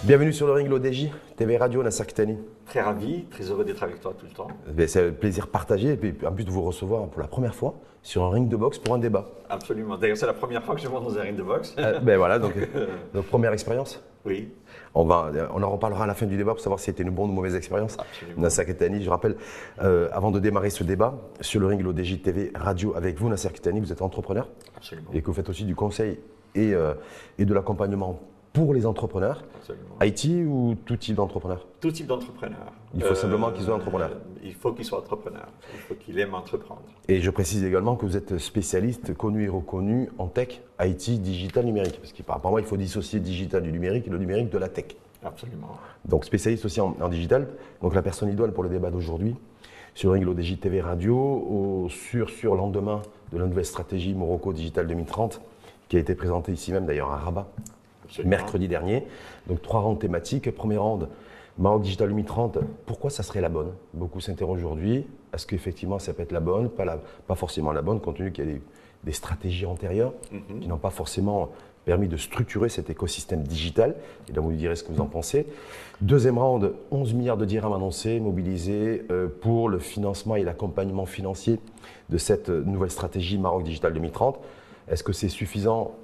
Bienvenue sur le ring l'ODJ, TV Radio, Nasser Kitani. Très ravi, très heureux d'être avec toi tout le temps. C'est un plaisir partagé et puis en plus de vous recevoir pour la première fois sur un ring de boxe pour un débat. Absolument. D'ailleurs, c'est la première fois que je monte dans un ring de boxe. Voilà, donc première expérience. Oui. On en reparlera à la fin du débat pour savoir si c'était une bonne ou mauvaise expérience. Absolument. Nasser Kitani, je rappelle, avant de démarrer ce débat, sur le ring l'ODJ TV Radio avec vous, Nasser Kitani, vous êtes entrepreneur. Absolument. Et que vous faites aussi du conseil et de l'accompagnement pour les entrepreneurs. Absolument. IT ou tout type d'entrepreneur? Tout type d'entrepreneur. Il faut simplement qu'ils soient entrepreneurs. Il faut qu'ils soient entrepreneurs. Il faut qu'ils aiment entreprendre. Et je précise également que vous êtes spécialiste connu et reconnu en tech, IT, digital, numérique. Parce qu'apparemment, il faut dissocier digital du numérique et le numérique de la tech. Absolument. Donc spécialiste aussi en digital. Donc la personne idoine pour le débat d'aujourd'hui, sur le ring l'ODJ TV Radio, au lendemain de la nouvelle stratégie Morocco Digital 2030, qui a été présentée ici même d'ailleurs à Rabat. Absolument. Mercredi dernier. Donc 3 rounds thématiques. Premier round, Maroc Digital 2030, pourquoi ça serait la bonne? Beaucoup s'interrogent aujourd'hui. Est-ce qu'effectivement ça peut être la bonne? Pas forcément la bonne, compte tenu qu'il y a des stratégies antérieures qui n'ont pas forcément permis de structurer cet écosystème digital. Et là, vous nous direz ce que vous en pensez. Deuxième round, 11 milliards de dirhams annoncés, mobilisés pour le financement et l'accompagnement financier de cette nouvelle stratégie Maroc Digital 2030. Est-ce que c'est suffisant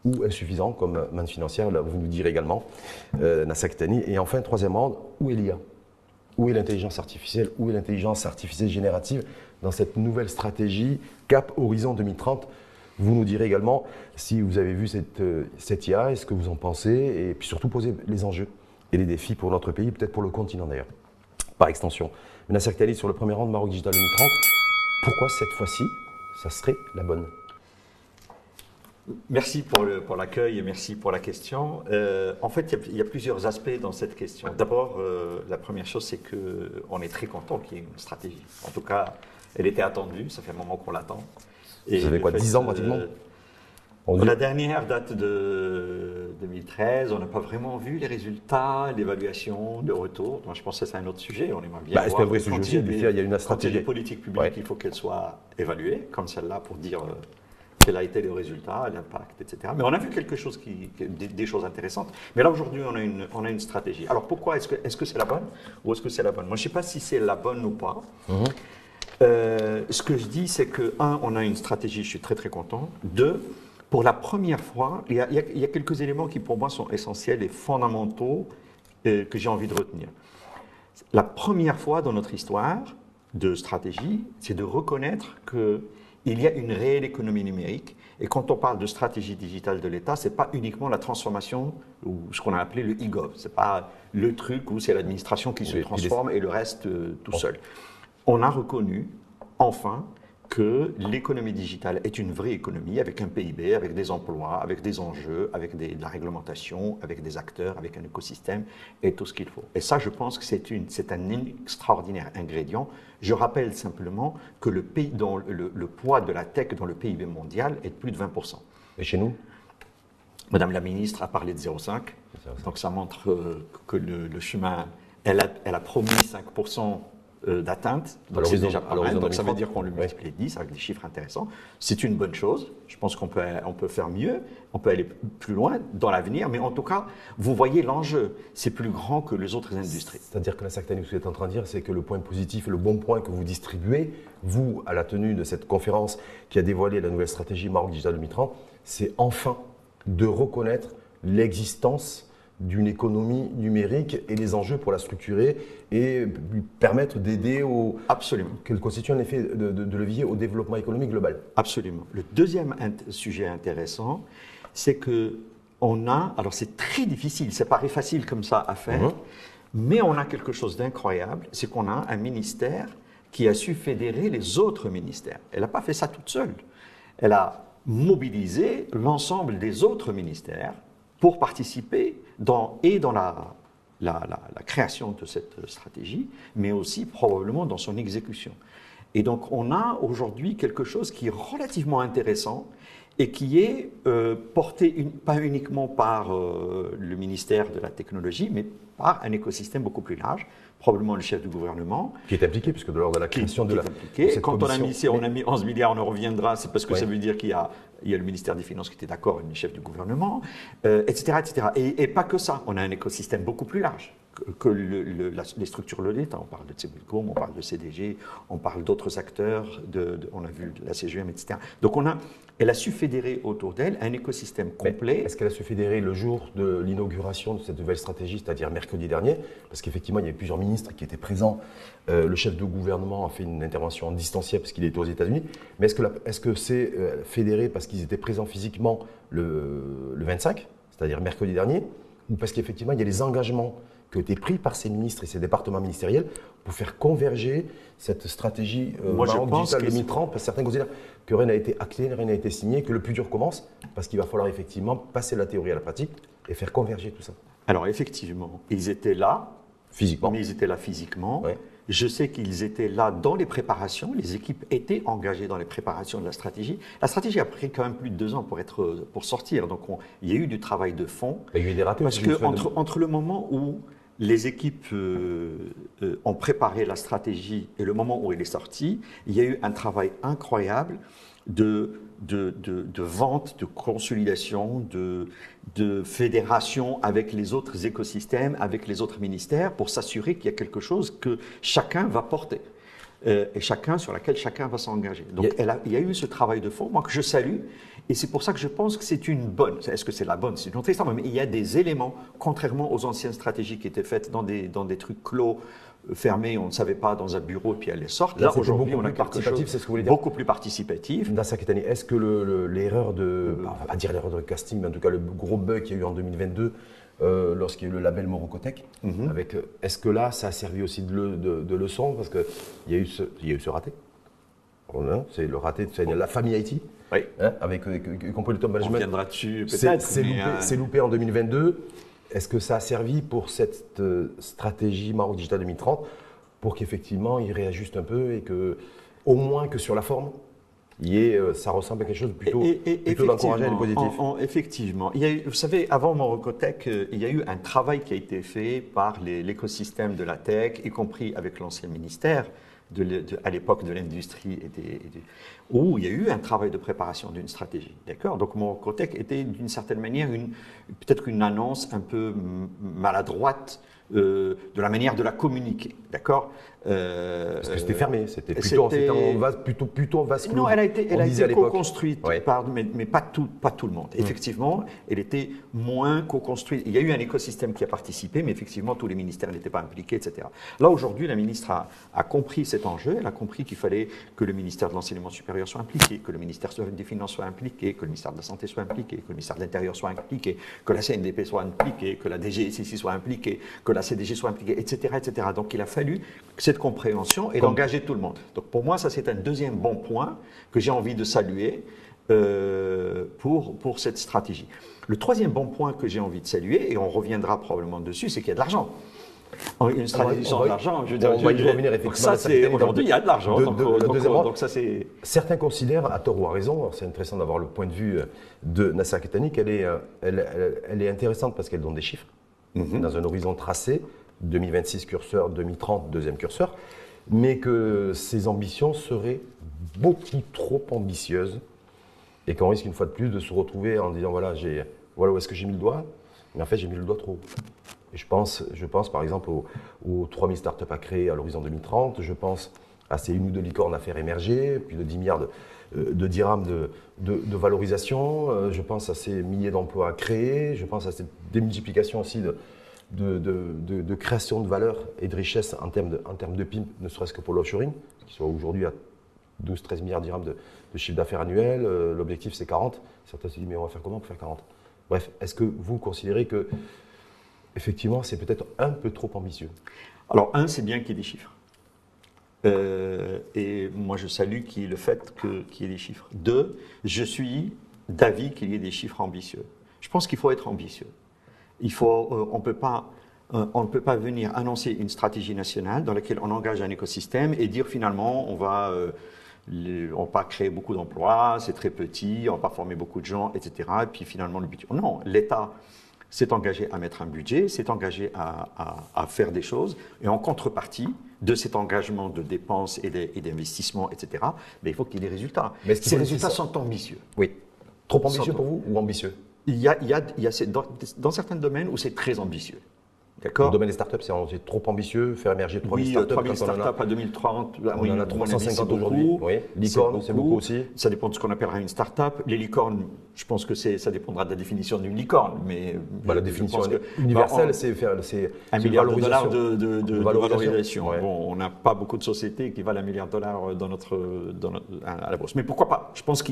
ou insuffisant comme manne financière? Là, vous nous direz également, Nasser Kitani. Et enfin, troisième round, où est l'IA? Où est l'intelligence artificielle? Où est l'intelligence artificielle générative dans cette nouvelle stratégie Cap Horizon 2030? Vous nous direz également si vous avez vu cette IA, est-ce que vous en pensez, et puis surtout poser les enjeux et les défis pour notre pays, peut-être pour le continent d'ailleurs, par extension. Nasser Kitani, sur le premier round, Maroc Digital 2030, pourquoi cette fois-ci, ça serait la bonne? Merci pour l'accueil et merci pour la question. En fait, il y a plusieurs aspects dans cette question. D'abord, la première chose, c'est qu'on est très content qu'il y ait une stratégie. En tout cas, elle était attendue, ça fait un moment qu'on l'attend. Et ça fait quoi, 10 ans pratiquement? La dernière date de 2013, on n'a pas vraiment vu les résultats, l'évaluation, le retour. Donc, je pense que c'est un autre sujet. On aimerait bien voir. C'est un vrai sujet aussi. Il y a une stratégie. Quand il y a des politiques publiques, il faut qu'elles soient évaluées, comme celle-là, pour dire quel a été le résultat, l'impact, etc. Mais on a vu quelque chose des choses intéressantes. Mais là, aujourd'hui, on a une stratégie. Alors, pourquoi est-ce que c'est la bonne ou est-ce que c'est la bonne? Moi, je ne sais pas si c'est la bonne ou pas. Ce que je dis, c'est que, on a une stratégie, je suis très, très content. 2, pour la première fois, il y a quelques éléments qui, pour moi, sont essentiels et fondamentaux que j'ai envie de retenir. La première fois dans notre histoire de stratégie, c'est de reconnaître qu'il y a une réelle économie numérique. Et quand on parle de stratégie digitale de l'État, ce n'est pas uniquement la transformation, ou ce qu'on a appelé le e-gov. Ce n'est pas le truc où c'est l'administration qui se transforme et le reste tout seul. On a reconnu, enfin, que l'économie digitale est une vraie économie avec un PIB, avec des emplois, avec des enjeux, avec de la réglementation, avec des acteurs, avec un écosystème et tout ce qu'il faut. Et ça, je pense que c'est un extraordinaire ingrédient. Je rappelle simplement que le poids de la tech dans le PIB mondial est de plus de 20%. Et chez nous? Madame la ministre a parlé de 0,5. Donc ça montre que le chemin, elle a promis 5%. D'atteinte, donc c'est déjà pas mal, donc ça veut dire qu'on le multiplie 10 avec des chiffres intéressants. C'est une bonne chose, je pense qu'on peut faire mieux, on peut aller plus loin dans l'avenir, mais en tout cas, vous voyez l'enjeu, c'est plus grand que les autres industries. C'est-à-dire que la Nasser, ce que vous êtes en train de dire, c'est que le point positif et le bon point que vous distribuez, vous, à la tenue de cette conférence qui a dévoilé la nouvelle stratégie Maroc Digital 2030, c'est enfin de reconnaître l'existence d'une économie numérique et les enjeux pour la structurer et lui permettre d'aider Absolument. Qu'elle constitue un effet de levier au développement économique global. Absolument. Le deuxième sujet intéressant, c'est que alors c'est très difficile, ça paraît facile comme ça à faire, mais on a quelque chose d'incroyable, c'est qu'on a un ministère qui a su fédérer les autres ministères. Elle n'a pas fait ça toute seule. Elle a mobilisé l'ensemble des autres ministères pour participer dans la création de cette stratégie, mais aussi probablement dans son exécution. Et donc, on a aujourd'hui quelque chose qui est relativement intéressant et qui est porté pas uniquement par le ministère de la Technologie, mais par un écosystème beaucoup plus large, probablement le chef du gouvernement. Qui est impliqué, puisque lors de la création de cette quand on a mis 11 milliards, on en reviendra, c'est parce que ça veut dire qu'il y a le ministère des Finances qui était d'accord, le chef du gouvernement, etc., etc. Et pas que ça, on a un écosystème beaucoup plus large que les structures de l'État. On parle de Cebulcom, on parle de CDG, on parle d'autres acteurs, on a vu la CGM, etc. Donc elle a su fédérer autour d'elle un écosystème complet. Est-ce qu'elle a su fédérer le jour de l'inauguration de cette nouvelle stratégie, c'est-à-dire mercredi dernier? Parce qu'effectivement, il y avait plusieurs ministres qui étaient présents. Le chef de gouvernement a fait une intervention en distanciel parce qu'il était aux États-Unis. Mais est-ce que c'est fédéré parce qu'ils étaient présents physiquement le 25, c'est-à-dire mercredi dernier, ou parce qu'effectivement, il y a les engagements qui ont été pris par ces ministres et ces départements ministériels pour faire converger cette stratégie Maroc Digital 2030, parce que certains considèrent que rien n'a été acté, rien n'a été signé, que le plus dur commence, parce qu'il va falloir effectivement passer la théorie à la pratique et faire converger tout ça. Alors effectivement, ils étaient là, physiquement. Mais ils étaient là physiquement. Ouais. Je sais qu'ils étaient là dans les préparations, les équipes étaient engagées dans les préparations de la stratégie. La stratégie a pris quand même plus de 2 ans pour sortir, donc il y a eu du travail de fond. Il y a eu des ratés parce que entre le moment où les équipes ont préparé la stratégie et le moment où elle est sortie, il y a eu un travail incroyable de vente, de consolidation, de fédération avec les autres écosystèmes, avec les autres ministères, pour s'assurer qu'il y a quelque chose que chacun va porter. Et sur laquelle chacun va s'engager. Donc il y a eu ce travail de fond, moi, que je salue, et c'est pour ça que je pense que c'est une bonne. Est-ce que c'est la bonne? C'est une autre histoire, mais il y a des éléments, contrairement aux anciennes stratégies qui étaient faites dans des trucs clos, fermés, on ne savait pas, dans un bureau, et puis elles sortent. Là, aujourd'hui, on a quelque chose beaucoup plus participatif. Nasser Kettani, est-ce que l'erreur de, on ne va pas dire l'erreur de casting, mais en tout cas le gros bug qu'il y a eu en 2022, lorsqu'il y a eu le label Morocotech, est-ce que là, ça a servi aussi de leçon? Parce qu'il y a eu ce raté. C'est le raté de la famille IT, oui. Avec compris le top management. On reviendra dessus peut-être. C'est loupé en 2022. Est-ce que ça a servi pour cette stratégie Maroc Digital 2030 pour qu'effectivement il réajuste un peu et que, au moins que sur la forme, ça ressemble à quelque chose de plutôt d'encourageant et de positif? Effectivement. Vous savez, avant Morocotech, il y a eu un travail qui a été fait par l'écosystème de la tech, y compris avec l'ancien ministère, à l'époque de l'industrie, où il y a eu un travail de préparation d'une stratégie. D'accord? Donc Morocotech était d'une certaine manière peut-être une annonce un peu maladroite de la manière de la communiquer. D'accord? Parce que c'était fermé, c'était plutôt en vase clos. Non, elle a été co-construite, mais pas tout le monde. Effectivement, elle était moins co-construite. Il y a eu un écosystème qui a participé, mais effectivement, tous les ministères n'étaient pas impliqués, etc. Là, aujourd'hui, la ministre a compris cet enjeu. Elle a compris qu'il fallait que le ministère de l'Enseignement supérieur soit impliqué, que le ministère des Finances soit impliqué, que le ministère de la Santé soit impliqué, que le ministère de l'Intérieur soit impliqué, que la CNDP soit impliquée, que la DGSI soit impliquée, que la CDG soit impliquée, etc., etc. Donc, il a fallu cette compréhension et d'engager tout le monde. Donc pour moi, ça c'est un deuxième bon point que j'ai envie de saluer pour cette stratégie. Le troisième bon point que j'ai envie de saluer, et on reviendra probablement dessus, c'est qu'il y a de l'argent. Une stratégie sans de l'argent, je veux dire, on va y revenir effectivement. Aujourd'hui, il y a de l'argent. Donc ça c'est. Certains considèrent, à tort ou à raison, c'est intéressant d'avoir le point de vue de Nasser Kettani, qu'elle est intéressante parce qu'elle donne des chiffres dans un horizon tracé. 2026 curseur, 2030 deuxième curseur, mais que ces ambitions seraient beaucoup trop ambitieuses et qu'on risque une fois de plus de se retrouver en disant voilà où est-ce que j'ai mis le doigt, mais en fait j'ai mis le doigt trop haut. Et je pense par exemple aux 3000 startups à créer à l'horizon 2030, je pense à ces 1 ou 2 licornes à faire émerger, plus de 10 milliards de dirhams de valorisation, je pense à ces milliers d'emplois à créer, je pense à cette démultiplication aussi de création de valeur et de richesse en termes de PIB, ne serait-ce que pour l'offshoring, qui soit aujourd'hui à 12-13 milliards de dirhams de chiffre d'affaires annuel. L'objectif, c'est 40. Certains se disent, mais on va faire comment pour faire 40? Bref, est-ce que vous considérez que, effectivement, c'est peut-être un peu trop ambitieux? Alors, c'est bien qu'il y ait des chiffres. Et moi, je salue le fait qu'il y ait des chiffres. 2, je suis d'avis qu'il y ait des chiffres ambitieux. Je pense qu'il faut être ambitieux. On ne peut pas on ne peut pas venir annoncer une stratégie nationale dans laquelle on engage un écosystème et dire finalement on va créer beaucoup d'emplois, c'est très petit, on va pas former beaucoup de gens, etc. Et puis finalement le budget. Non, l'État s'est engagé à mettre un budget, s'est engagé à faire des choses, et en contrepartie de cet engagement de dépenses et d'investissements, etc., mais il faut qu'il y ait des résultats. Mais ces résultats sont ambitieux. Oui. Trop ambitieux pour vous ou ambitieux? Il y a dans certains domaines où c'est très ambitieux. D'accord. Le domaine des startups, c'est trop ambitieux, faire émerger 3000 startups. 3000 startups à 2030. On en a 350 aujourd'hui. Oui. Licorne, c'est beaucoup aussi. Ça dépend de ce qu'on appellera une startup. Les licornes, je pense que ça dépendra de la définition d'une licorne. Mais la définition universelle, c'est $1 milliard de valorisation. Ouais. Bon, on n'a pas beaucoup de sociétés qui valent $1 milliard à la bourse. Mais pourquoi pas? Je pense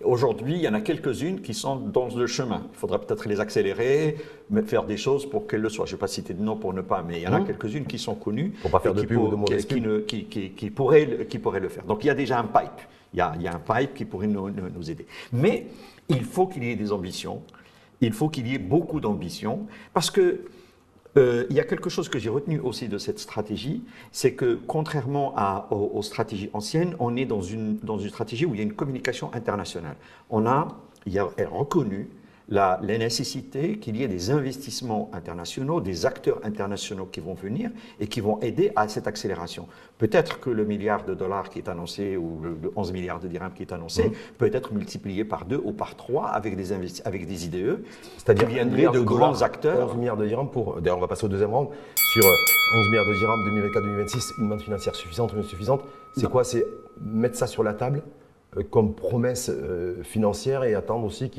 aujourd'hui, il y en a quelques-unes qui sont dans le chemin. Il faudra peut-être les accélérer, faire des choses pour qu'elles le soient. Je ne vais pas citer de nom pour ne pas, mais il y en a quelques-unes qui sont connues. Pour pas faire de pub ou de mauvaise pub. Qui pourraient le faire. Donc il y a déjà un pipe. Il y a un pipe qui pourrait nous aider. Mais il faut qu'il y ait des ambitions. Il faut qu'il y ait beaucoup d'ambition. Parce que il y a quelque chose que j'ai retenu aussi de cette stratégie, c'est que contrairement aux stratégies anciennes, on est dans une stratégie où il y a une communication internationale. Il y a reconnu la nécessité qu'il y ait des investissements internationaux, des acteurs internationaux qui vont venir et qui vont aider à cette accélération. Peut-être que le $1 milliard qui est annoncé ou le 11 milliards de dirhams qui est annoncé peut être multiplié par 2 ou par 3 avec des IDE, c'est-à-dire qui viendraient de grands acteurs. 11 milliards de dirhams d'ailleurs, on va passer au deuxième round. Sur 11 milliards de dirhams 2024-2026, une manne financière suffisante ou insuffisante, c'est quoi? C'est mettre ça sur la table comme promesse financière et attendre aussi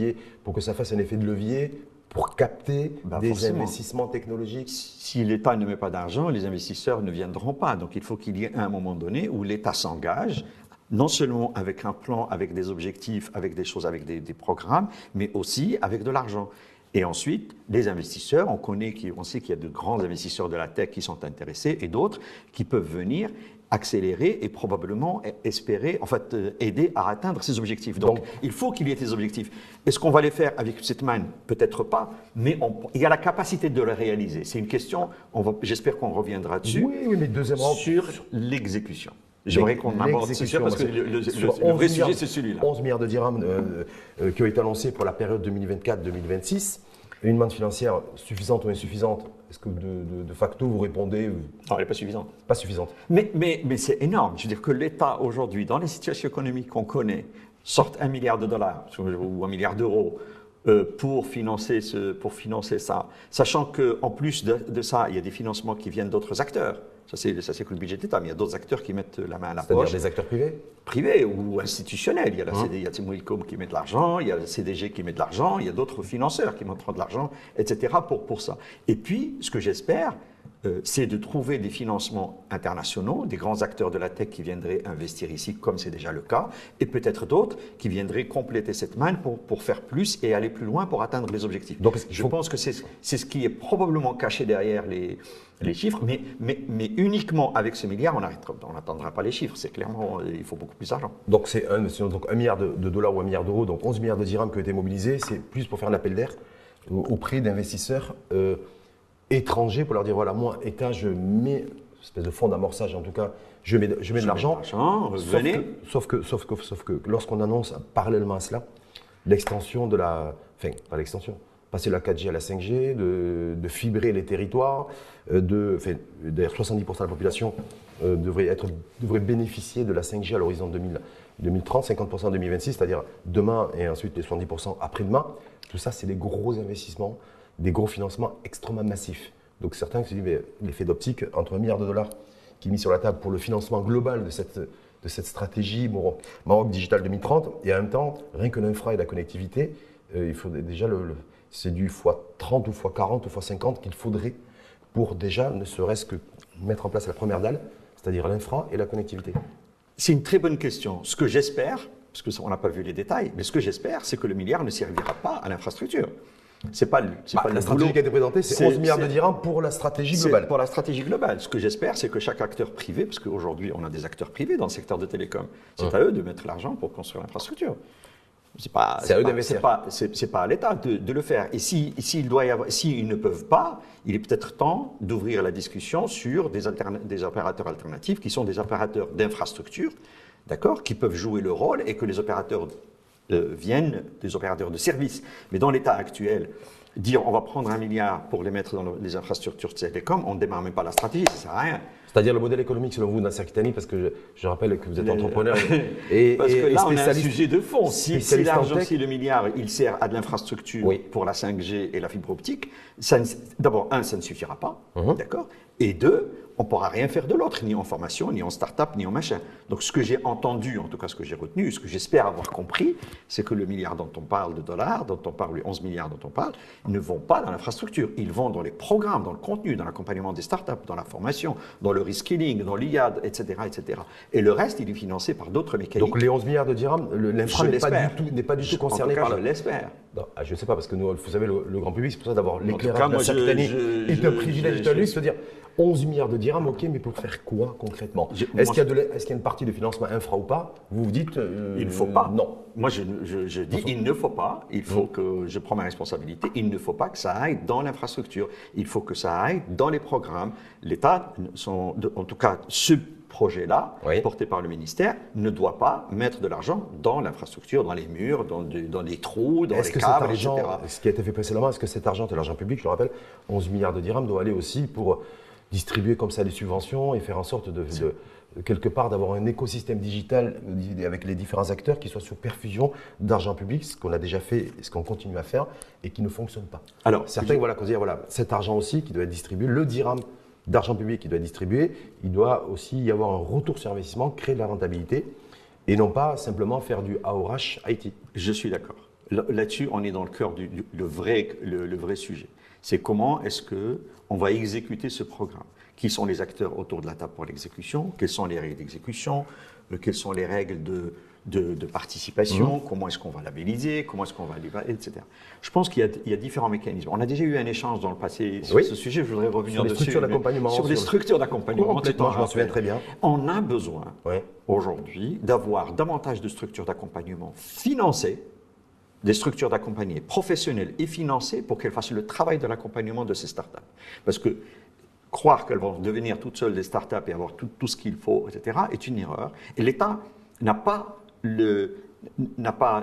pour que ça fasse un effet de levier pour capter des investissements technologiques. Si l'État ne met pas d'argent, les investisseurs ne viendront pas. Donc il faut qu'il y ait un moment donné où l'État s'engage, non seulement avec un plan, avec des objectifs, avec des choses, avec des programmes, mais aussi avec de l'argent. Et ensuite, les investisseurs, on sait qu'il y a de grands investisseurs de la tech qui sont intéressés et d'autres qui peuvent venir accélérer et probablement espérer, aider à atteindre ces objectifs. Donc, il faut qu'il y ait des objectifs. Est-ce qu'on va les faire avec cette manne? Peut-être pas, mais il y a la capacité de le réaliser. C'est une question, j'espère qu'on reviendra dessus, oui, mais deuxièmement, sur l'exécution. J'aimerais qu'on aborde ce sujet parce que le vrai sujet, c'est celui-là. 11 milliards de dirhams qui ont été annoncés pour la période 2024-2026. Une manne financière suffisante ou insuffisante? Est-ce que de facto vous répondez? Non, elle n'est pas suffisante. Pas suffisante. Mais c'est énorme. Je veux dire que l'État aujourd'hui, dans les situations économiques qu'on connaît, sorte $1 milliard ou $1 milliard pour financer ça, sachant qu'en plus de ça, il y a des financements qui viennent d'autres acteurs. Ça, c'est que le budget d'État, mais il y a d'autres acteurs qui mettent la main à la poche. C'est-à-dire des acteurs privés? Privés ou institutionnels. Il y a il y a Timwilcom qui met de l'argent, il y a le CDG qui met de l'argent, il y a d'autres financeurs qui mettront de l'argent, etc. pour ça. Et puis, ce que j'espère, c'est de trouver des financements internationaux, des grands acteurs de la tech qui viendraient investir ici, comme c'est déjà le cas, et peut-être d'autres qui viendraient compléter cette manne pour faire plus et aller plus loin pour atteindre les objectifs. Donc, je pense que c'est ce qui est probablement caché derrière les chiffres, mais uniquement avec ce milliard, on n'atteindra pas les chiffres. C'est clairement, il faut beaucoup plus d'argent. Donc, c'est $1 milliard ou $1 milliard, donc 11 milliards de dirhams qui ont été mobilisés, c'est plus pour faire un appel d'air auprès d'investisseurs étrangers pour leur dire voilà, moi, État, je mets une espèce de fonds d'amorçage, en tout cas, je mets de l'argent. Sauf que lorsqu'on annonce parallèlement à cela l'extension de pas l'extension, passer de la 4G à la 5G, de fibrer les territoires, d'ailleurs 70% de la population devrait bénéficier de la 5G à l'horizon 2030, 50% en 2026, c'est-à-dire demain et ensuite les 70% après-demain. Tout ça, c'est des gros investissements, des gros financements extrêmement massifs. Donc certains se disent, mais l'effet d'optique, entre $1 milliard qui est mis sur la table pour le financement global de cette stratégie Maroc Digital 2030, et en même temps, rien que l'infra et la connectivité, il faut déjà c'est du x30 ou x40 ou x50 qu'il faudrait pour déjà ne serait-ce que mettre en place la première dalle, c'est-à-dire l'infra et la connectivité. C'est une très bonne question. Ce que j'espère, parce qu'on n'a pas vu les détails, mais ce que j'espère, c'est que le milliard ne servira pas à l'infrastructure. C'est pas la stratégie qui a été présentée, c'est 11 milliards de dirhams pour la stratégie globale. Pour la stratégie globale. Ce que j'espère, c'est que chaque acteur privé, parce qu'aujourd'hui, on a des acteurs privés dans le secteur de télécom, c'est à eux de mettre l'argent pour construire l'infrastructure. C'est à eux d'investir. C'est pas à l'État de le faire. Et s'il ne peuvent pas, il est peut-être temps d'ouvrir la discussion sur des opérateurs alternatifs qui sont des opérateurs d'infrastructure, d'accord, qui peuvent jouer le rôle et que les opérateurs viennent des opérateurs de services. Mais dans l'état actuel, dire on va prendre 1 milliard pour les mettre dans les infrastructures de télécom, on ne démarre même pas la stratégie, ça ne sert à rien. C'est-à-dire le modèle économique selon vous, Nasser Kitani, parce que je rappelle que vous êtes entrepreneur et parce que là, on a un spécialiste. sujet de fond. Si l'argent, si le milliard, il sert à de l'infrastructure pour la 5G et la fibre optique, d'abord, ça ne suffira pas, d'accord. Et 2, on ne pourra rien faire de l'autre, ni en formation, ni en start-up, ni en machin. Donc ce que j'ai entendu, en tout cas ce que j'ai retenu, ce que j'espère avoir compris, c'est que le milliard dont on parle de dollars, dont on parle, les 11 milliards dont on parle, ne vont pas dans l'infrastructure. Ils vont dans les programmes, dans le contenu, dans l'accompagnement des start-up, dans la formation, dans le reskilling, dans l'IAD, etc., etc. Et le reste, il est financé par d'autres mécanismes. Donc les 11 milliards de dirhams, l'infra n'est pas du tout concerné par je l'espère. Je ne sais pas, parce que nous, vous savez, le grand public, c'est pour ça d'avoir l'éclairage de Nasser Kitani est un privilège de luxe, c'est-à-dire 11 milliards de dirhams, ok, mais pour faire quoi concrètement? Est-ce qu'il y a une partie de financement infra ou pas? Vous vous dites il ne faut pas. Non. Moi, je dis il ne faut pas. Il faut que je prends ma responsabilité. Il ne faut pas que ça aille dans l'infrastructure. Il faut que ça aille dans les programmes. L'État, en tout cas, ce projet-là, porté par le ministère, ne doit pas mettre de l'argent dans l'infrastructure, dans les murs, dans les trous, dans les câbles, etc. Ce qui a été fait précédemment, est-ce que cet argent, c'est l'argent public, je le rappelle, 11 milliards de dirhams, doit aller aussi pour distribuer comme ça les subventions et faire en sorte de quelque part d'avoir un écosystème digital avec les différents acteurs qui soient sur perfusion d'argent public, ce qu'on a déjà fait et ce qu'on continue à faire et qui ne fonctionne pas. Alors, certains, cet argent aussi qui doit être distribué, le dirham d'argent public qui doit être distribué, il doit aussi y avoir un retour sur investissement, créer de la rentabilité et non pas simplement faire du AORH IT. Je suis d'accord. Là-dessus, on est dans le cœur le vrai sujet. C'est comment est-ce qu'on va exécuter ce programme? Qui sont les acteurs autour de la table pour l'exécution? Quelles sont les règles d'exécution? Quelles sont les règles de participation? Comment est-ce qu'on va labelliser? Comment est-ce qu'on va l'évaluer, etc. Je pense qu'il y a différents mécanismes. On a déjà eu un échange dans le passé sur ce sujet, je voudrais revenir dessus. Sur les structures d'accompagnement. Complètement, je m'en souviens très bien. On a besoin aujourd'hui d'avoir davantage de structures d'accompagnement financées, des structures d'accompagnement professionnelles et financées pour qu'elles fassent le travail de l'accompagnement de ces startups. Parce que croire qu'elles vont devenir toutes seules des startups et avoir tout ce qu'il faut, etc., est une erreur. Et l'État n'a pas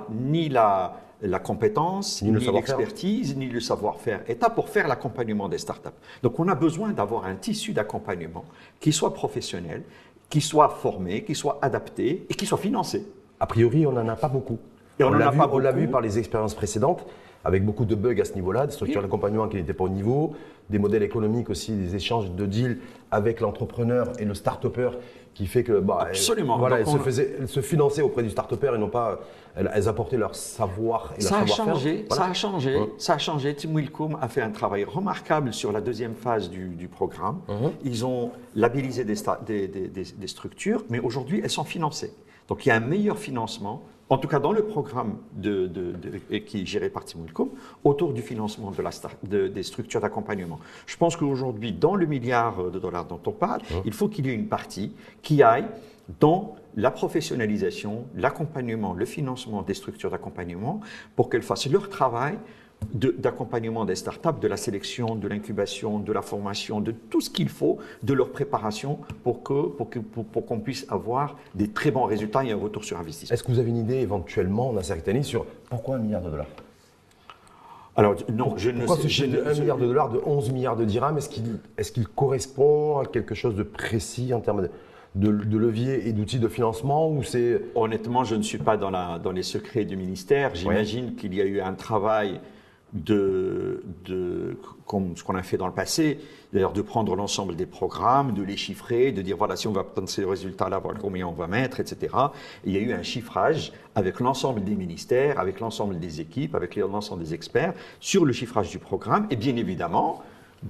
ni la compétence, ni l'expertise, ni le savoir-faire État pour faire l'accompagnement des startups. Donc on a besoin d'avoir un tissu d'accompagnement qui soit professionnel, qui soit formé, qui soit adapté et qui soit financé. A priori, on n'en a pas beaucoup. Et on l'a vu par les expériences précédentes, avec beaucoup de bugs à ce niveau-là, des structures d'accompagnement qui n'étaient pas au niveau, des modèles économiques aussi, des échanges de deals avec l'entrepreneur et le start-upper qui fait que elles se finançaient auprès du start-upper et non pas elles apportaient leur savoir et leur savoir-faire. Ça a changé. Team Wilcom a fait un travail remarquable sur la deuxième phase du programme. Ils ont labellisé des structures, mais aujourd'hui elles sont financées. Donc il y a un meilleur financement, en tout cas dans le programme qui est géré par Team Wilcom, autour du financement des structures d'accompagnement. Je pense qu'aujourd'hui, dans le milliard de dollars dont on parle, il faut qu'il y ait une partie qui aille dans la professionnalisation, l'accompagnement, le financement des structures d'accompagnement pour qu'elles fassent leur travail d'accompagnement des startups, de la sélection, de l'incubation, de la formation, de tout ce qu'il faut, de leur préparation pour qu'on puisse avoir des très bons résultats et un retour sur investissement. Est-ce que vous avez une idée éventuellement, Nasser Kitani, sur pourquoi 1 milliard de dollars? Alors, non, je ne sais pas. Pourquoi ce 1 milliard de dollars de 11 milliards de dirhams, est-ce qu'il correspond à quelque chose de précis en termes de levier et d'outils de financement ou c'est... Honnêtement, je ne suis pas dans les secrets du ministère. J'imagine qu'il y a eu un travail comme ce qu'on a fait dans le passé, d'ailleurs de prendre l'ensemble des programmes, de les chiffrer, de dire voilà si on va obtenir ces résultats-là, voilà combien on va mettre, etc. Et il y a eu un chiffrage avec l'ensemble des ministères, avec l'ensemble des équipes, avec l'ensemble des experts sur le chiffrage du programme et bien évidemment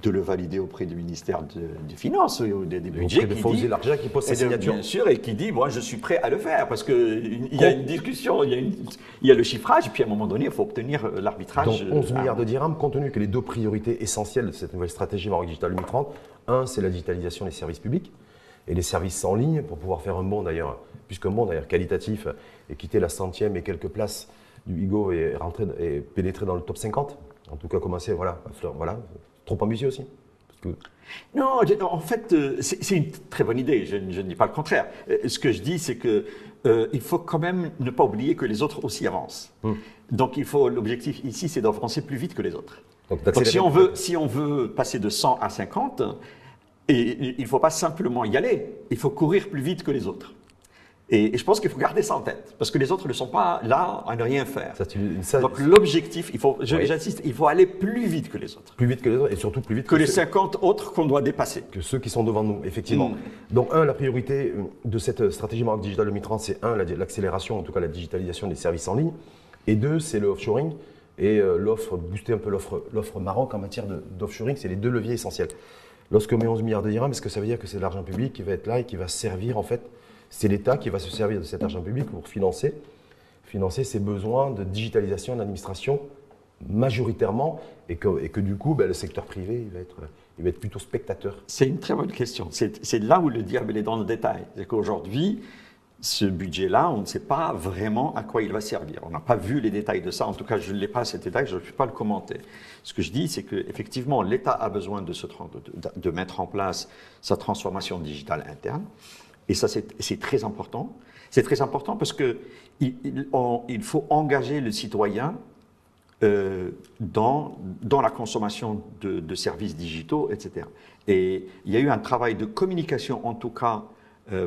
de le valider auprès du ministère des Finances, des budgets, qui pose sa signature. Bien sûr, et qui dit, moi je suis prêt à le faire, parce qu'il y a une discussion, il y a le chiffrage, et puis à un moment donné, il faut obtenir l'arbitrage. Donc 11 milliards de dirhams, compte tenu que les deux priorités essentielles de cette nouvelle stratégie Maroc Digital 2030, un, c'est la digitalisation des services publics, et les services en ligne, pour pouvoir faire un bond d'ailleurs, qualitatif, et quitter la 100e et quelques places du e-gov est pénétré dans le top 50. En tout cas, commencer, voilà, trop ambitieux aussi. Parce que... Non, en fait, c'est une très bonne idée, je ne dis pas le contraire. Ce que je dis, c'est que il faut quand même ne pas oublier que les autres aussi avancent. Donc l'objectif ici, c'est d'avancer plus vite que les autres. Donc si on veut passer de 100 à 50, et il ne faut pas simplement y aller, il faut courir plus vite que les autres. Et je pense qu'il faut garder ça en tête, parce que les autres ne sont pas là à ne rien faire. Donc l'objectif, j'insiste, il faut aller plus vite que les autres. Plus vite que les autres, et surtout plus vite que les 50 autres qu'on doit dépasser. Que ceux qui sont devant nous, effectivement. Donc la priorité de cette stratégie Maroc Digital 2030, c'est l'accélération, en tout cas la digitalisation des services en ligne, et 2, c'est le offshoring, et booster un peu l'offre Maroc en matière d'offshoring, c'est les 2 leviers essentiels. Lorsqu'on met 11 milliards de dirhams, est-ce que ça veut dire que c'est de l'argent public qui va être là et qui va servir en fait? C'est l'État qui va se servir de cet argent public pour financer ses besoins de digitalisation de l'administration majoritairement et que du coup, le secteur privé il va être plutôt spectateur. C'est une très bonne question. C'est là où le diable est dans le détail. C'est qu'aujourd'hui, ce budget-là, on ne sait pas vraiment à quoi il va servir. On n'a pas vu les détails de ça. En tout cas, je ne l'ai pas, cet détail, je ne peux pas le commenter. Ce que je dis, c'est qu'effectivement, l'État a besoin de mettre en place sa transformation digitale interne. Et ça, c'est très important. C'est très important parce qu'il faut engager le citoyen dans la consommation de services digitaux, etc. Et il y a eu un travail de communication, en tout cas,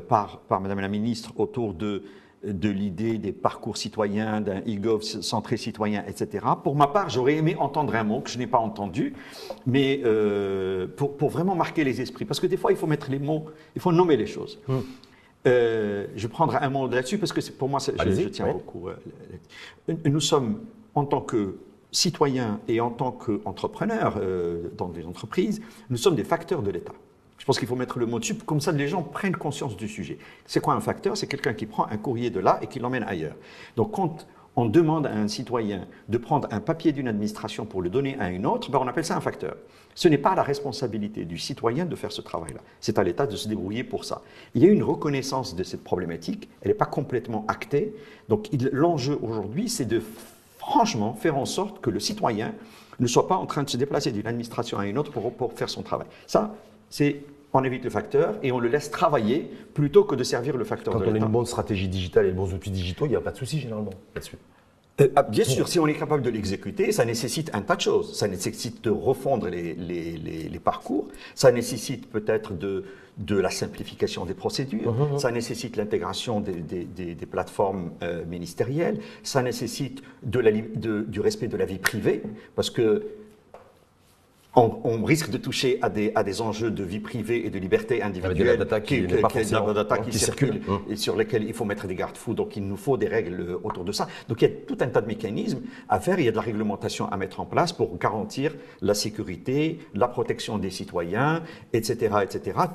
par Madame la Ministre, autour de l'idée des parcours citoyens, d'un e-gov centré citoyen, etc. Pour ma part, j'aurais aimé entendre un mot que je n'ai pas entendu, mais pour vraiment marquer les esprits. Parce que des fois, il faut mettre les mots, il faut nommer les choses. Je prendrai un mot là-dessus parce que pour moi, je tiens beaucoup. Nous sommes, en tant que citoyens et en tant qu'entrepreneurs dans des entreprises, nous sommes des facteurs de l'État. Je pense qu'il faut mettre le mot dessus, comme ça les gens prennent conscience du sujet. C'est quoi un facteur? C'est quelqu'un qui prend un courrier de là et qui l'emmène ailleurs. Donc quand on demande à un citoyen de prendre un papier d'une administration pour le donner à une autre, on appelle ça un facteur. Ce n'est pas la responsabilité du citoyen de faire ce travail-là. C'est à l'État de se débrouiller pour ça. Il y a une reconnaissance de cette problématique, elle n'est pas complètement actée. Donc l'enjeu aujourd'hui, c'est de franchement faire en sorte que le citoyen ne soit pas en train de se déplacer d'une administration à une autre pour faire son travail. Ça, on évite le facteur et on le laisse travailler plutôt que de servir le facteur de l'État. Quand on a une bonne stratégie digitale et de bons outils digitaux, il n'y a pas de souci généralement là-dessus. Bien sûr, si on est capable de l'exécuter, ça nécessite un tas de choses. Ça nécessite de refondre les parcours, ça nécessite peut-être de la simplification des procédures, ça nécite l'intégration des plateformes ministérielles, ça nécessite du respect de la vie privée, parce que on risque de toucher à des enjeux de vie privée et de liberté individuelle, avec de la data qui circule et sur lesquels il faut mettre des garde-fous. Donc il nous faut des règles autour de ça. Donc il y a tout un tas de mécanismes à faire. Il y a de la réglementation à mettre en place pour garantir la sécurité, la protection des citoyens, etc.,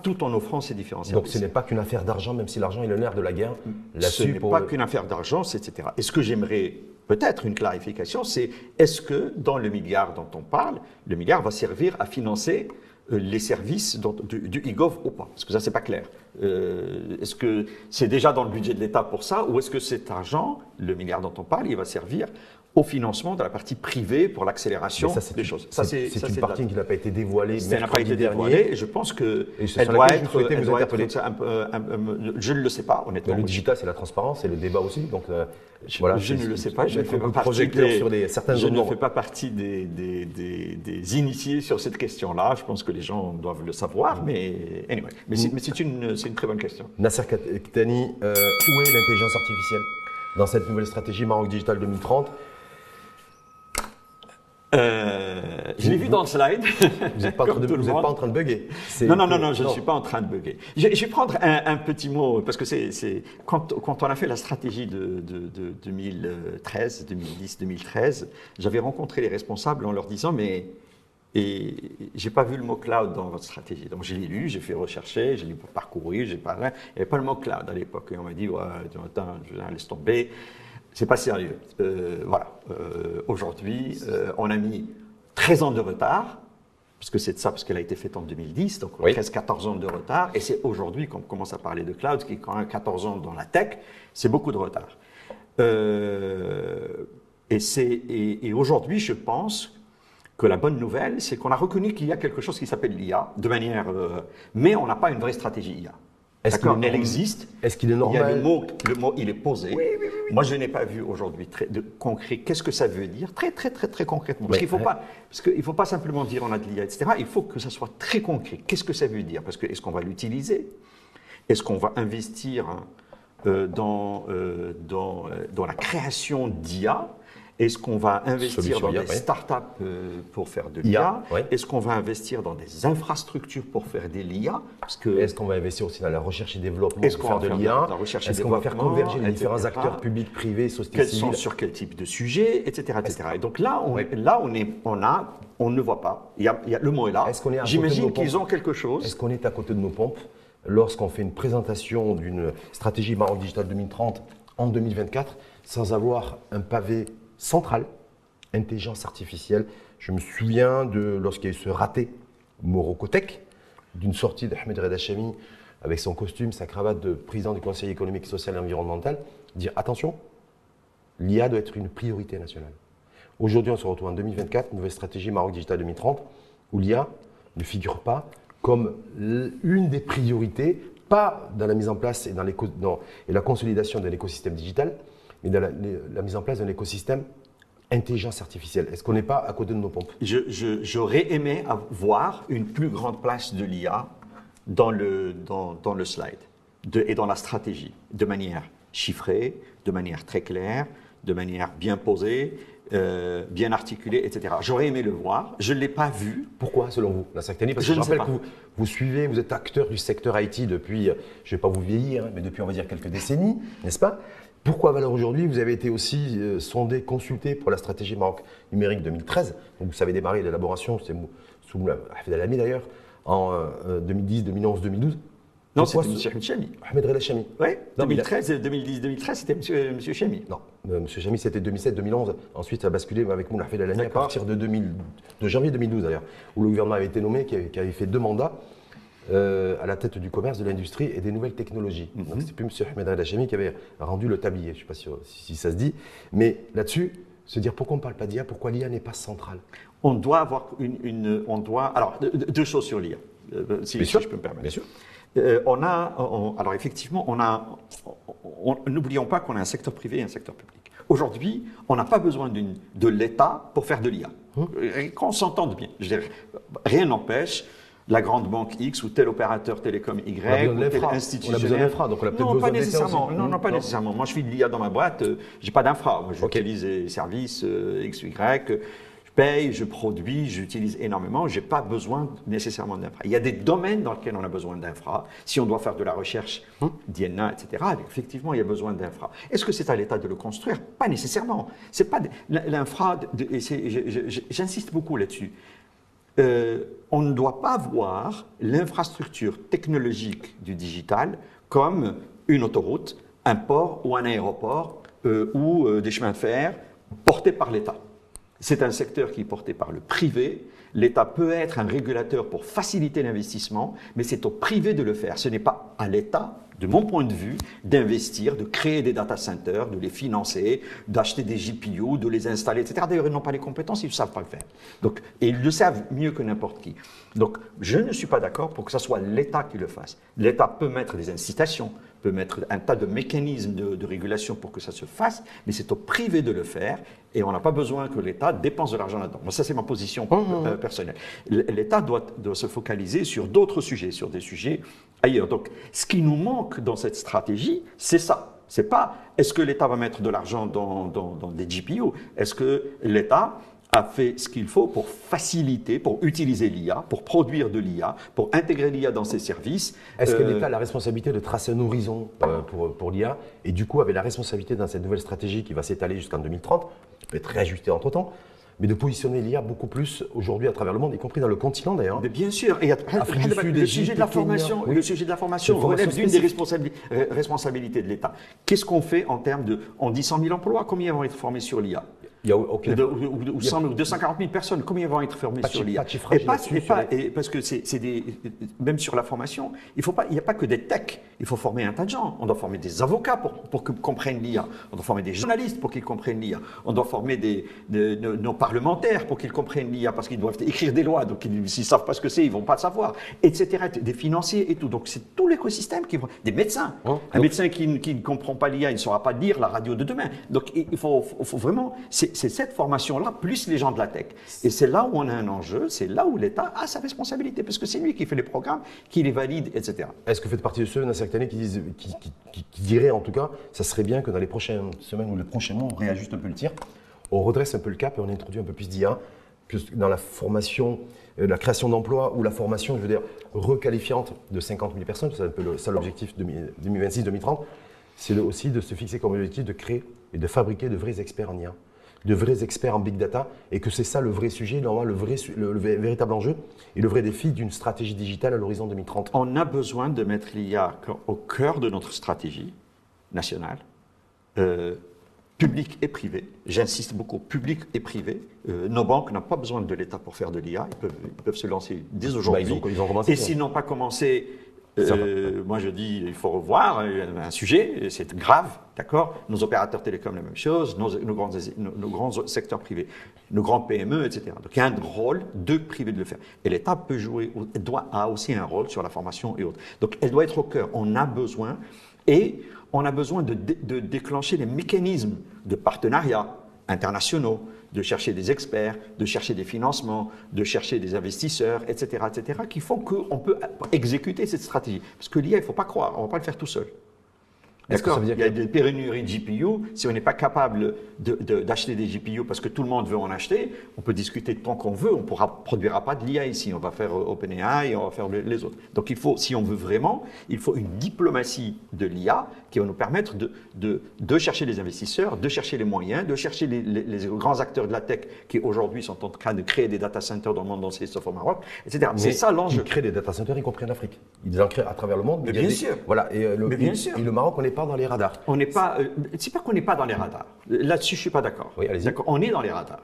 tout en offrant ces différents services. Donc ce n'est pas qu'une affaire d'argent, même si l'argent est le nerf de la guerre. Ce n'est pas qu'une affaire d'argent, etc. Et ce que j'aimerais peut-être une clarification, c'est est-ce que dans le milliard dont on parle, le milliard va servir à financer les services du e-gov ou pas? Parce que ça, c'est pas clair. Est-ce que c'est déjà dans le budget de l'État pour ça, ou est-ce que cet argent, le milliard dont on parle, il va servir au financement de la partie privée pour l'accélération des choses? C'est une partie qui n'a pas été dévoilée. Ça n'a pas été dévoilée, et je pense que elle doit être. Je ne le sais pas, honnêtement. Le digital, c'est la transparence, c'est le débat aussi. Donc, je ne le sais pas. Je ne fais pas partie des initiés sur cette question-là. Je pense que les gens doivent le savoir, mais anyway. Mais c'est une très bonne question. Nasser Kettani, où est l'intelligence artificielle dans cette nouvelle stratégie Maroc Digital 2030? Je l'ai vu dans le slide. Vous n'êtes pas en train de bugger. Non, je ne suis pas en train de bugger. Je vais prendre un petit mot, parce que quand on a fait la stratégie de 2013, 2010, 2013, j'avais rencontré les responsables en leur disant, mais j'ai pas vu le mot cloud dans votre stratégie. Donc je l'ai lu, j'ai fait rechercher, je l'ai parcouru, il n'y avait pas le mot cloud à l'époque. Et on m'a dit, ouais, attends, laisse tomber. C'est pas sérieux. Aujourd'hui, on a mis 13 ans de retard, parce que c'est de ça, parce qu'elle a été faite en 2010, donc 13-14 ans de retard, et c'est aujourd'hui qu'on commence à parler de cloud, ce qui est quand même 14 ans dans la tech, c'est beaucoup de retard. Et aujourd'hui, je pense que la bonne nouvelle, c'est qu'on a reconnu qu'il y a quelque chose qui s'appelle l'IA, de manière, mais on n'a pas une vraie stratégie IA. D'accord, elle existe. Est-ce qu'il est normal? Il y a le mot, il est posé. Oui. Moi, je n'ai pas vu aujourd'hui de concret. Qu'est-ce que ça veut dire très concrètement. Parce qu'il ne faut pas simplement dire on a de l'IA, etc. Il faut que ça soit très concret. Qu'est-ce que ça veut dire? Parce que est-ce qu'on va l'utiliser? Est-ce qu'on va investir dans la création d'IA? Est-ce qu'on va investir dans des startups pour faire de l'IA? Est-ce qu'on va investir dans des infrastructures pour faire de l'IA? Est-ce qu'on va investir aussi dans la recherche et développement pour faire de l'IA? Est-ce qu'on va faire converger les différents acteurs publics, privés, sociétés civiles? Sur quel type de sujet, etc. Et donc là, on ne voit pas. Le mot est là. J'imagine qu'ils ont quelque chose. Est-ce qu'on est à côté de nos pompes lorsqu'on fait une présentation d'une stratégie Maroc Digital 2030 en 2024 sans avoir un pavé centrale, intelligence artificielle. Je me souviens de lorsqu'il y a eu ce raté Morocotech, d'une sortie d'Ahmed Reda Chami avec son costume, sa cravate de président du Conseil économique, social et environnemental, dire attention, l'IA doit être une priorité nationale. Aujourd'hui, on se retrouve en 2024, nouvelle stratégie Maroc Digital 2030, où l'IA ne figure pas comme une des priorités, pas dans la mise en place et la consolidation de l'écosystème digital, mais dans la mise en place d'un écosystème intelligence artificielle. Est-ce qu'on n'est pas à côté de nos pompes? J'aurais aimé voir une plus grande place de l'IA dans le slide et dans la stratégie, de manière chiffrée, de manière très claire, de manière bien posée, bien articulée, etc. J'aurais aimé le voir, je ne l'ai pas vu. Pourquoi, selon vous, la secteur? Parce que je rappelle que vous suivez, vous êtes acteur du secteur IT depuis, je ne vais pas vous vieillir, mais depuis, on va dire, quelques décennies, n'est-ce pas? Pourquoi Valeur aujourd'hui, vous avez été aussi sondé, consulté pour la stratégie Maroc numérique 2013. Donc vous avez démarré l'élaboration, c'est sous Hafid El-Ami d'ailleurs, en 2010, 2011, 2012. Non, c'était M. Chami. Ahmed Reda Chami. Oui, 2010-2013, c'était M. Chami. Non, M. Chami, c'était 2007-2011. Ensuite, ça a basculé avec Mouna Hafid El-Ami à partir de janvier 2012 d'ailleurs, où le gouvernement avait été nommé, qui avait fait 2 mandats. À la tête du commerce, de l'industrie et des nouvelles technologies. Donc, c'est plus M. Ahmed Reda Chami qui avait rendu le tablier. Je ne sais pas si ça se dit. Mais là-dessus, se dire pourquoi on ne parle pas d'IA, pourquoi l'IA n'est pas centrale? On doit avoir alors, 2 choses sur l'IA, si je peux me permettre. Bien sûr. Alors effectivement, n'oublions pas qu'on a un secteur privé et un secteur public. Aujourd'hui, on n'a pas besoin de l'État pour faire de l'IA. Qu'on s'entende bien. Je dirais, rien n'empêche la grande banque X ou tel opérateur télécom Y ou tel institutionnel. On a besoin d'infra, donc on a peut-être besoin nécessairement. Non, pas nécessairement. Moi, je fais de l'IA dans ma boîte, j'ai pas d'infra. Moi, j'utilise des services X, Y, je paye, je produis, j'utilise énormément. J'ai pas besoin nécessairement d'infra. Il y a des domaines dans lesquels on a besoin d'infra. Si on doit faire de la recherche d'INA, etc., effectivement, il y a besoin d'infra. Est-ce que c'est à l'État de le construire? Pas nécessairement. C'est pas l'infra. J'insiste beaucoup là-dessus. On ne doit pas voir l'infrastructure technologique du digital comme une autoroute, un port ou un aéroport ou des chemins de fer portés par l'État. C'est un secteur qui est porté par le privé. L'État peut être un régulateur pour faciliter l'investissement, mais c'est au privé de le faire. Ce n'est pas à l'État, de mon point de vue, d'investir, de créer des data centers, de les financer, d'acheter des GPU, de les installer, etc. D'ailleurs, ils n'ont pas les compétences, ils ne savent pas le faire. Donc, et ils le savent mieux que n'importe qui. Donc, je ne suis pas d'accord pour que ce soit l'État qui le fasse. L'État peut mettre des incitations, peut mettre un tas de mécanismes de régulation pour que ça se fasse, mais c'est au privé de le faire et on n'a pas besoin que l'État dépense de l'argent là-dedans. Moi, ça, c'est ma position personnelle. L'État doit se focaliser sur d'autres sujets, sur des sujets ailleurs. Donc, ce qui nous manque dans cette stratégie, c'est ça. C'est pas est-ce que l'État va mettre de l'argent dans des GPU, est-ce que l'État a fait ce qu'il faut pour faciliter, pour utiliser l'IA, pour produire de l'IA, pour intégrer l'IA dans ses services. Est-ce que l'État a la responsabilité de tracer un horizon pour l'IA et du coup avait la responsabilité dans cette nouvelle stratégie qui va s'étaler jusqu'en 2030, qui peut être réajustée entre-temps, mais de positionner l'IA beaucoup plus aujourd'hui à travers le monde, y compris dans le continent d'ailleurs. Mais bien sûr, et le sujet de la formation, le sujet de la formation relève d'une des responsabilités de l'État. Qu'est-ce qu'on fait en termes de, on dit 100 000 emplois, combien vont être formés sur l'IA? Il y a aucun... ou 100 ou 240 000 personnes, combien vont être formées sur l'IA? Pas de chiffrage là-dessus, parce que même sur la formation, il n'y a pas que des techs, il faut former un tas de gens. On doit former des avocats pour qu'ils comprennent l'IA, on doit former des journalistes pour qu'ils comprennent l'IA, on doit former nos parlementaires pour qu'ils comprennent l'IA, parce qu'ils doivent écrire des lois, donc s'ils ne savent pas ce que c'est, ils ne vont pas le savoir, etc. Des financiers et tout. Donc c'est tout l'écosystème qui vont... Des médecins. Un médecin qui ne comprend pas l'IA, il ne saura pas lire la radio de demain. Donc il faut vraiment... C'est cette formation-là, plus les gens de la tech. Et c'est là où on a un enjeu, c'est là où l'État a sa responsabilité, parce que c'est lui qui fait les programmes, qui les valide, etc. Est-ce que vous faites partie de ceux, dans certaines années, qui diraient, en tout cas, ça serait bien que dans les prochaines semaines ou les prochains mois, on réajuste un peu le tir, on redresse un peu le cap et on introduit un peu plus d'IA, que dans la formation, la création d'emplois ou la formation, je veux dire, requalifiante de 50 000 personnes, c'est un peu ça l'objectif 2026-2030, c'est aussi de se fixer comme objectif de créer et de fabriquer de vrais experts en IA, de vrais experts en big data, et que c'est ça le vrai sujet, le véritable enjeu et le vrai défi d'une stratégie digitale à l'horizon 2030. On a besoin de mettre l'IA au cœur de notre stratégie nationale, publique et privée. J'insiste beaucoup, public et privé. Nos banques n'ont pas besoin de l'État pour faire de l'IA, ils peuvent se lancer dès aujourd'hui. Ils ont commencé. Et s'ils n'ont pas commens,é moi je dis, il faut revoir un sujet, c'est grave, d'accord? Nos opérateurs télécoms, la même chose, nos grands secteurs privés, nos grands PME, etc. Donc il y a un rôle de privé de le faire. Et l'État peut jouer, a aussi un rôle sur la formation et autres. Donc elle doit être au cœur. On a besoin de déclencher les mécanismes de partenariat internationaux, de chercher des experts, de chercher des financements, de chercher des investisseurs, etc., qui font qu'on peut exécuter cette stratégie. Parce que l'IA, il ne faut pas croire, on ne va pas le faire tout seul. D'accord. Il y a des pérenniries de GPU. Si on n'est pas capable d'acheter des GPU parce que tout le monde veut en acheter, on peut discuter tant qu'on veut, on ne produira pas de l'IA ici. On va faire OpenAI et on va faire les autres. Donc il faut, si on veut vraiment, il faut une diplomatie de l'IA qui va nous permettre de chercher les investisseurs, de chercher les moyens, de chercher les grands acteurs de la tech qui aujourd'hui sont en train de créer des data centers dans le monde entier, sauf au Maroc, etc. C'est ça l'enjeu. Ils créent des data centers, y compris en Afrique. Ils en créent à travers le monde. Mais bien sûr. Voilà. Et le Maroc, on n'est pas dans les radars. On n'est pas. C'est pas qu'on n'est pas dans les radars. Là-dessus, je suis pas d'accord. Oui, allez-y. D'accord. On est dans les radars.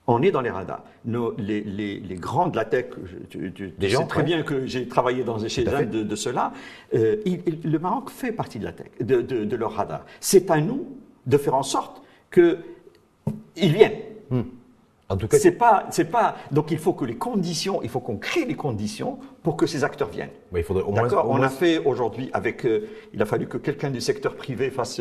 On est dans les radars. Les grands de la tech, tu sais très bien que j'ai travaillé chez un de ceux-là. Le Maroc fait partie de la tech, de leur radar. C'est à nous de faire en sorte qu'ils viennent. En tout cas, c'est pas. Donc il faut qu'on crée les conditions pour que ces acteurs viennent. Mais il faudrait au moins. On a fait aujourd'hui il a fallu que quelqu'un du secteur privé fasse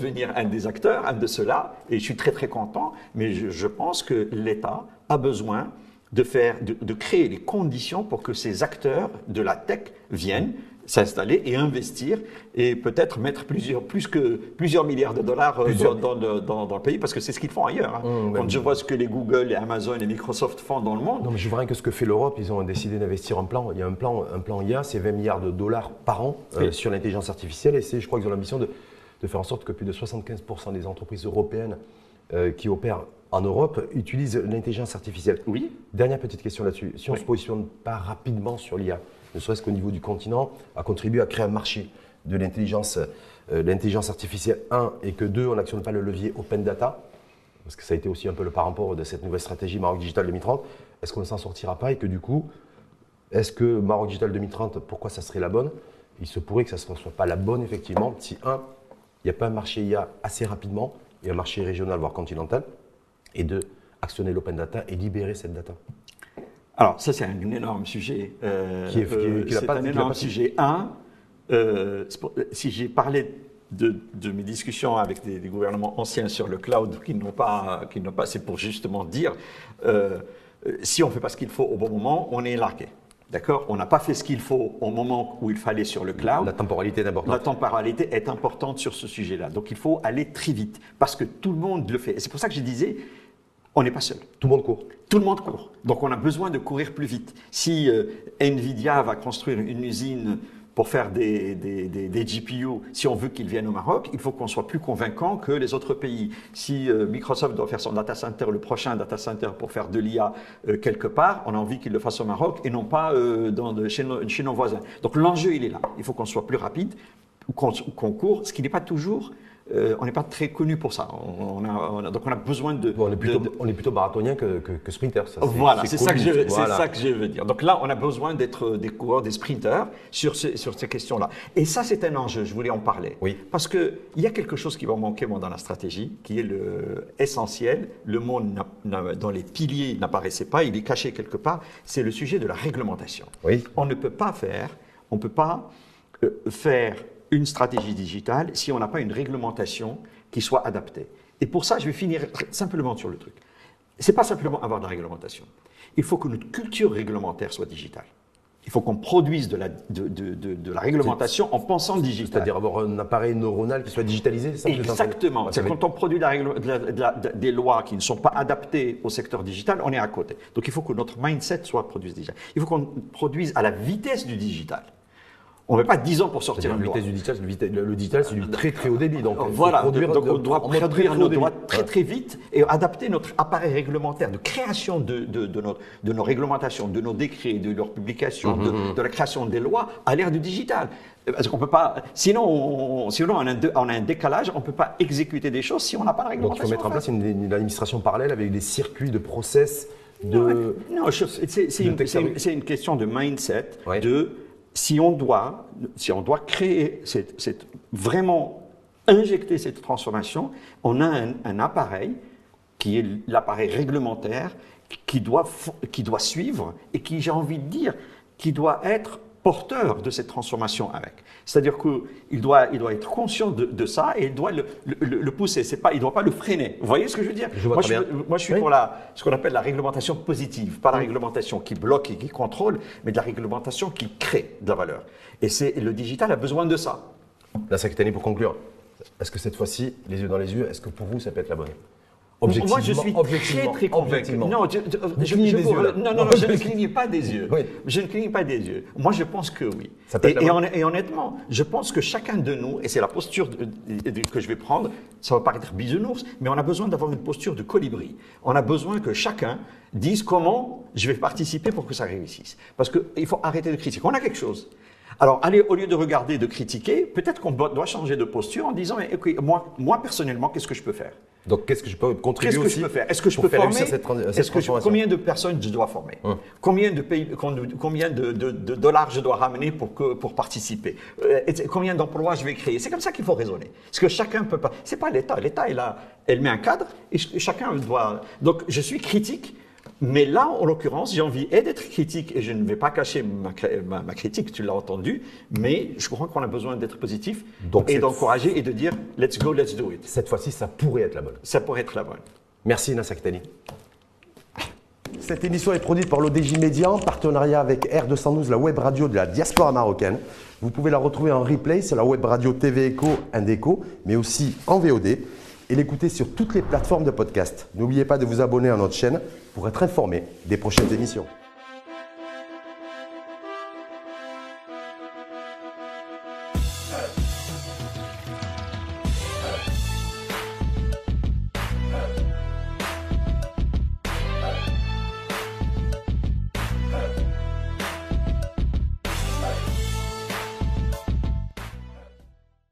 venir un des acteurs, un de ceux-là, et je suis très très content. Mais je pense que l'État a besoin de créer les conditions pour que ces acteurs de la tech viennent s'installer et investir et peut-être mettre plusieurs milliards de dollars dans le pays, parce que c'est ce qu'ils font ailleurs. Quand je vois ce que les Google, les Amazon et Microsoft font dans le monde. Non, mais je vois rien que ce que fait l'Europe, ils ont décidé d'investir un plan. Il y a un plan IA, c'est 20 milliards de dollars par an sur l'intelligence artificielle, et je crois qu'ils ont l'ambition de faire en sorte que plus de 75% des entreprises européennes qui opèrent en Europe utilisent l'intelligence artificielle. Oui. Dernière petite question là-dessus. Si on ne se positionne pas rapidement sur l'IA, ne serait-ce qu'au niveau du continent, à contribuer à créer un marché de l'intelligence artificielle, et que 2, on n'actionne pas le levier open data, parce que ça a été aussi un peu le parent pauvre de cette nouvelle stratégie Maroc Digital 2030, est-ce qu'on ne s'en sortira pas, et que du coup, est-ce que Maroc Digital 2030, pourquoi ça serait la bonne? Il se pourrait que ça ne soit pas la bonne, effectivement, si il n'y a pas un marché IA assez rapidement, et un marché régional, voire continental, et 2, actionner l'open data et libérer cette data. Alors, ça, c'est un énorme sujet. C'est un énorme sujet. Si j'ai parlé de mes discussions avec des gouvernements anciens sur le cloud qui n'ont pas, c'est pour justement dire, si on ne fait pas ce qu'il faut au bon moment, on est largué. D'accord? On n'a pas fait ce qu'il faut au moment où il fallait sur le cloud. La temporalité est importante. La temporalité est importante sur ce sujet-là. Donc, il faut aller très vite parce que tout le monde le fait. Et c'est pour ça que je disais, on n'est pas seul. Tout le monde court. Tout le monde court. Donc, on a besoin de courir plus vite. Si NVIDIA va construire une usine pour faire des GPU, si on veut qu'ils viennent au Maroc, il faut qu'on soit plus convaincant que les autres pays. Si Microsoft doit faire son data center, le prochain data center pour faire de l'IA quelque part, on a envie qu'il le fasse au Maroc et non pas chez nos voisins. Donc l'enjeu, il est là. Il faut qu'on soit plus rapide, concours, ce qui n'est pas toujours. On n'est pas très connu pour ça. Donc on a besoin de. Bon, on est plutôt marathonien que sprinter. Ça, voilà, c'est ça que je veux dire. Donc là, on a besoin d'être des coureurs, des sprinters sur ces questions-là. Et ça, c'est un enjeu. Je voulais en parler. Oui. Parce qu'il y a quelque chose qui va manquer dans la stratégie, qui est essentiel. Le mot dans les piliers n'apparaissait pas. Il est caché quelque part. C'est le sujet de la réglementation. Oui. On ne peut pas faire une stratégie digitale si on n'a pas une réglementation qui soit adaptée. Et pour ça, je vais finir simplement sur le truc. Ce n'est pas simplement avoir de la réglementation. Il faut que notre culture réglementaire soit digitale. Il faut qu'on produise de la réglementation en pensant digital. C'est-à-dire avoir un appareil neuronal qui soit digitalisé, c'est ça? Exactement. C'est quand on produit des lois qui ne sont pas adaptées au secteur digital, on est à côté. Donc il faut que notre mindset soit produit digital. Il faut qu'on produise à la vitesse du digital. On ne met pas 10 ans pour sortir une loi. La vitesse du digital, le digital, c'est du très très haut débit. Donc, voilà, on doit produire nos lois très très vite et adapter notre appareil réglementaire de création de nos réglementations, de nos décrets, de leur publication, de la création des lois à l'ère du digital. Parce qu'on peut pas, sinon on a un décalage, on ne peut pas exécuter des choses si on n'a pas la réglementation. Donc il faut mettre en place une administration parallèle avec des circuits de process. Non, c'est une question de mindset, si on doit créer vraiment injecter cette transformation, on a un appareil qui est l'appareil réglementaire qui doit suivre et qui, j'ai envie de dire, qui doit être porteur de cette transformation avec. C'est-à-dire qu'il doit être conscient de ça et il doit le pousser. Il ne doit pas le freiner. Vous voyez ce que je veux dire? Moi, je suis pour ce qu'on appelle la réglementation positive. Pas la réglementation qui bloque et qui contrôle, mais de la réglementation qui crée de la valeur. Et le digital a besoin de ça. Nassar Kettani, pour conclure, est-ce que cette fois-ci, les yeux dans les yeux, est-ce que pour vous, ça peut être la bonne? Moi, je suis très convaincu. Non, je ne cligne pas des yeux. Oui. Je ne cligne pas des yeux. Moi, je pense que oui. Et honnêtement, je pense que chacun de nous, et c'est la posture que je vais prendre, ça va paraître bisounours, mais on a besoin d'avoir une posture de colibri. On a besoin que chacun dise comment je vais participer pour que ça réussisse. Parce qu'il faut arrêter de critiquer. On a quelque chose. Alors, au lieu de regarder, de critiquer, peut-être qu'on doit changer de posture en disant, mais, okay, moi personnellement, qu'est-ce que je peux faire? Donc, qu'est-ce que je peux contribuer aussi? Qu'est-ce que je peux faire? Est-ce que je peux former? Combien de personnes je dois former? Combien de dollars je dois ramener pour participer? Combien d'emplois je vais créer? C'est comme ça qu'il faut raisonner. Parce que chacun ne peut pas. C'est pas l'État. L'État, elle met un cadre et chacun doit. Donc, je suis critique. Mais là, en l'occurrence, j'ai envie d'être critique et je ne vais pas cacher ma critique, tu l'as entendu, mais je crois qu'on a besoin d'être positif et d'encourager et de dire « let's go, let's do it ». Cette fois-ci, ça pourrait être la bonne. Ça pourrait être la bonne. Merci Nassar Kettani. Cette émission est produite par l'ODJ Média en partenariat avec R212, la web radio de la diaspora marocaine. Vous pouvez la retrouver en replay sur la web radio TV Echo, Indeco, mais aussi en VOD. Et l'écouter sur toutes les plateformes de podcast. N'oubliez pas de vous abonner à notre chaîne pour être informé des prochaines émissions.